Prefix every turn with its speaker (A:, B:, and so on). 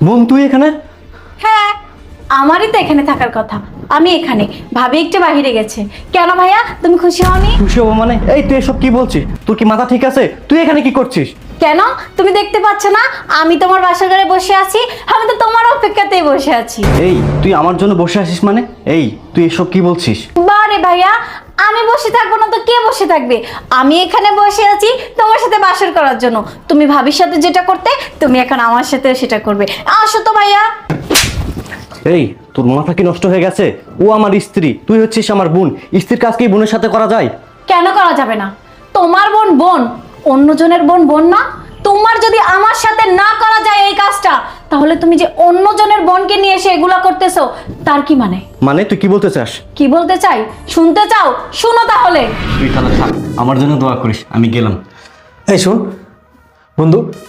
A: বোন তুই এখানে?
B: হ্যাঁ, আমারই তো এখানে থাকার কথা। আমি এখানে, ভাবি একটু বাহিরে গেছে। কেন ভাইয়া, তুমি খুশি হওনি?
A: খুশি হবো মানে? এই তুই এসব কি বলছিস? তোর কি মাথা ঠিক আছে? তুই এখানে কি করছিস?
B: কেন, তুমি দেখতে পাচ্ছ না আমি তোমার বাসার ঘরে বসে আছি? আমি তো তোমার অপেক্ষাতেই বসে আছি।
A: এই তুই আমার জন্য বসে আছিস মানে? এই তুই এসব কি বলছিস?
B: বারে ভাইয়া, আমি বসে থাকবো না তো কে বসে থাকবে? আমি এখানে বসে আছি তোমার সাথে বাসর করার জন্য। তুমি ভাবির সাথে যেটা করতে, তুমি এখন আমার সাথে সেটা করবে। আসো তো ভাইয়া।
A: এই তোর মাথা কি নষ্ট হয়ে গেছে? ও আমার স্ত্রী, তুই হচ্ছিস আমার বোন। স্ত্রীর কাজ কি বোনের সাথে করা যায়?
B: কেন করা যাবে না? তোমার বোন বোন, অন্যজনের বোন বোন না? তোমার যদি আমার সাথে না করা যায় এই কাজটা, তাহলে তুমি যে অন্যজনের বোনকে নিয়ে এসে এগুলা করতেছো, তার কি মানে?
A: মানে তুই কি বলতে চাস?
B: কি বলতে চাই শুনতে চাও? শুনো তাহলে।
A: তুই তাহলে থাক, আমার জন্য দোয়া করিস, আমি গেলাম।
C: এই শোন বন্ধু, তুই